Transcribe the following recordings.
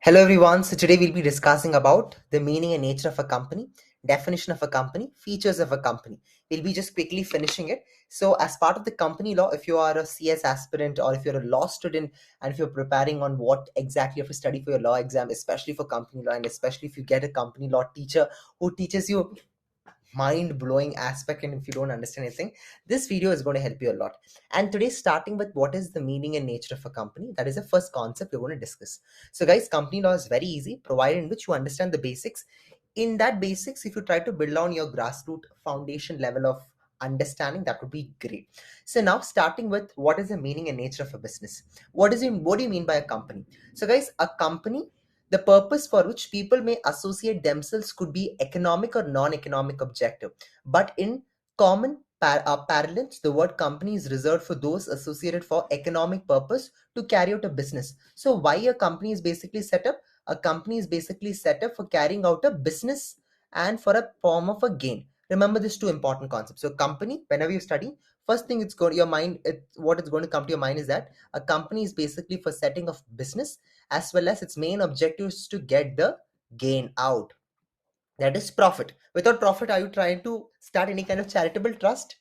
Hello everyone. So today we'll be discussing about the meaning and nature of a company, definition of a company, features of a company. We'll be just quickly finishing it. So as part of the company law, if you are a CS aspirant or if you're a law student and if you're preparing on what exactly you have to study for your law exam, especially for company law and especially if you get a company law teacher who teaches you mind-blowing aspect and if you don't understand anything, this video is going to help you a lot. And today starting with what is the meaning and nature of a company, that is the first concept we're going to discuss. So guys, company law is very easy provided in which you understand the basics. In that basics, if you try to build on your grassroots foundation level of understanding, that would be great. So now starting with what is the meaning and nature of a business. What do you mean by a company? So guys, a company, the purpose for which people may associate themselves could be economic or non-economic objective. But in common parlance, the word company is reserved for those associated for economic purpose to carry out a business. So why a company is basically set up? A company is basically set up for carrying out a business and for a form of a gain. Remember these two important concepts. So company, whenever you study, first thing it's going your mind, what it's going to come to your mind is that a company is basically for setting of business as well as its main objective is to get the gain out, that is profit. Without profit, are you trying to start any kind of charitable trust?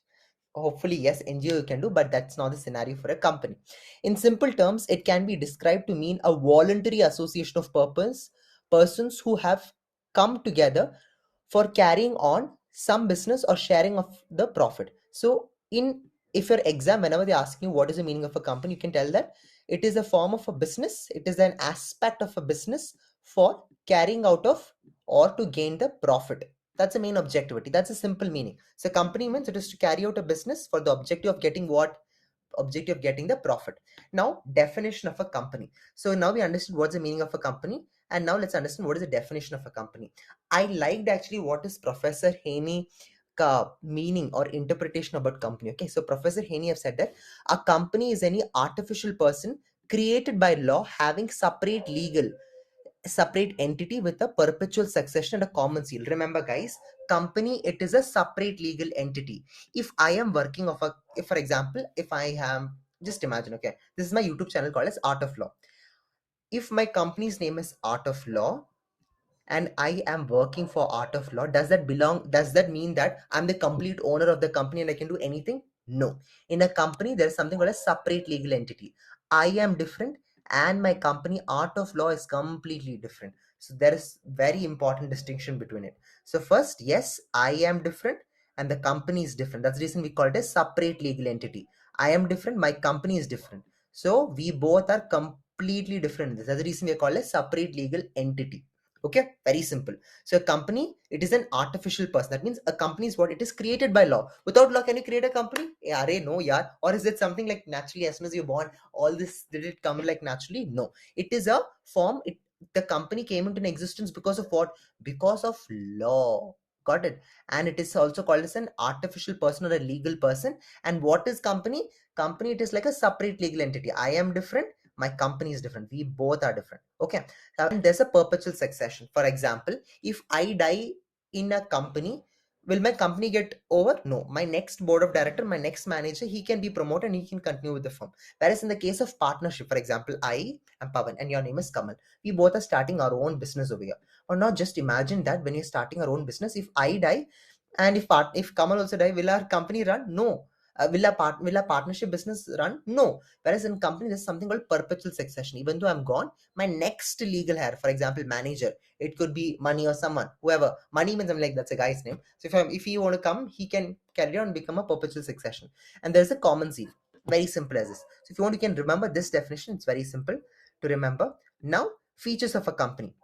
Hopefully yes, NGO you can do, but that's not the scenario for a company. In simple terms, it can be described to mean a voluntary association of persons who have come together for carrying on some business or sharing of the profit. So in if your exam, whenever they're asking you what is the meaning of a company, you can tell that it is a form of a business, it is an aspect of a business for carrying out of or to gain the profit. That's the main objectivity. That's a simple meaning. So company means it is to carry out a business for the objective of getting what? Objective of getting the profit. Now definition of a company. So now we understood what's the meaning of a company, and now let's understand what is the definition of a company. I liked actually what is Professor Haney meaning or interpretation about company. Okay, so Professor Haney have said that a company is any artificial person created by law having separate entity with a perpetual succession and a common seal. Remember guys, company, it is a separate legal entity. If I am working of a, if for example, if I am, just imagine, okay, this is my YouTube channel called as Art of Law. If my company's name is Art of Law and I am working for Art of Law, does that mean that I'm the complete owner of the company and I can do anything? No. In a company, there is something called a separate legal entity. I am different and my company Art of Law is completely different. So there is very important distinction between it. So first, yes, I am different and the company is different. That's the reason we call it a separate legal entity. I am different, my company is different. So we both are completely different. That's the reason we call it a separate legal entity. Okay, very simple. So a company, it is an artificial person. That means a company is what? It is created by law. Without law, can you create a company? Yeah, no, yeah. Or is it something like naturally as soon as you're born, all this did it come like naturally? No. It is a form. The company came into existence because of what? Because of law. Got it? And it is also called as an artificial person or a legal person. And what is company? Company, it is like a separate legal entity. I am different. My company is different. We both are different. Okay, and there's a perpetual succession. For example, if I die in a company, will my company get over? No. My next board of director, my next manager, he can be promoted and he can continue with the firm. Whereas in the case of partnership, for example, I am Pawan and your name is Kamal. We both are starting our own business over here. Or not, just imagine that when you're starting our own business, if I die and if Kamal also die, will our company run? No. Will a partnership business run? No. Whereas in company, there's something called perpetual succession. Even though I'm gone, my next legal heir, for example, manager, it could be Money or someone, whoever. Money means I'm like, that's a guy's name. So if he want to come, he can carry on and become a perpetual succession. And there's a common seal. Very simple as this. So if you want, you can remember this definition. It's very simple to remember. Now, features of a company.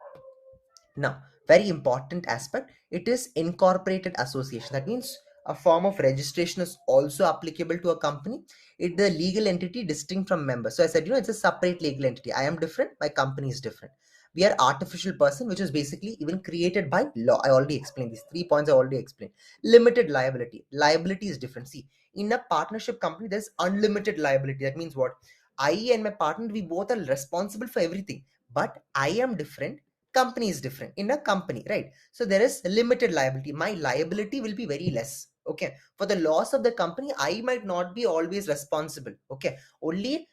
Now, very important aspect, it is incorporated association. That means a form of registration is also applicable to a company. It the legal entity distinct from member. So I said, it's a separate legal entity. I am different, my company is different. We are artificial person, which is basically even created by law. I already explained these 3 points. I already explained. Limited liability. Liability is different. See, in a partnership company, there's unlimited liability. That means what? I and my partner, we both are responsible for everything. But I am different, company is different. In a company, right? So there is limited liability. My liability will be very less. Okay, for the loss of the company, I might not be always responsible. Okay, only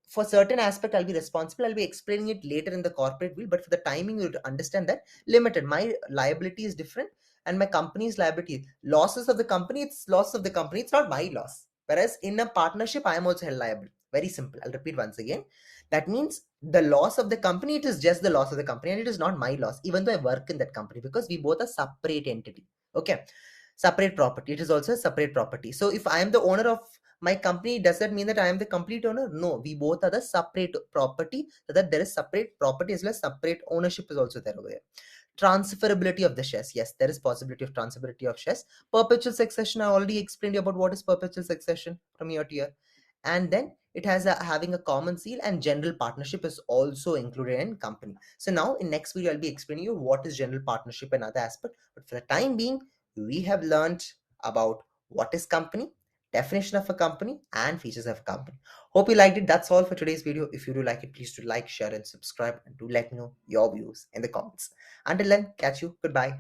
for certain aspect I'll be responsible. I'll be explaining it later in the corporate wheel, but for the timing you understand that limited. My liability is different, and my company's liability, losses of the company, it's loss of the company, it's not my loss. Whereas in a partnership, I am also held liable. Very simple. I'll repeat once again. That means the loss of the company, it is just the loss of the company, and it is not my loss, even though I work in that company, because we both are separate entity. Okay, separate property, it is also a separate property. So if I am the owner of my company, does that mean that I am the complete owner? No, we both are the separate property, so that there is separate property as well as separate ownership is also there over here. Transferability of the shares, yes, there is possibility of transferability of shares. Perpetual succession, I already explained you about what is perpetual succession from year to year. And then it has having a common seal, and general partnership is also included in company. So now in next video I'll be explaining you what is general partnership and other aspect, but for the time being we have learned about what is company, definition of a company, and features of a company. Hope you liked it. That's all for today's video. If you do like it, please do like, share, and subscribe, and do let me know your views in the comments. Until then, catch you. Goodbye.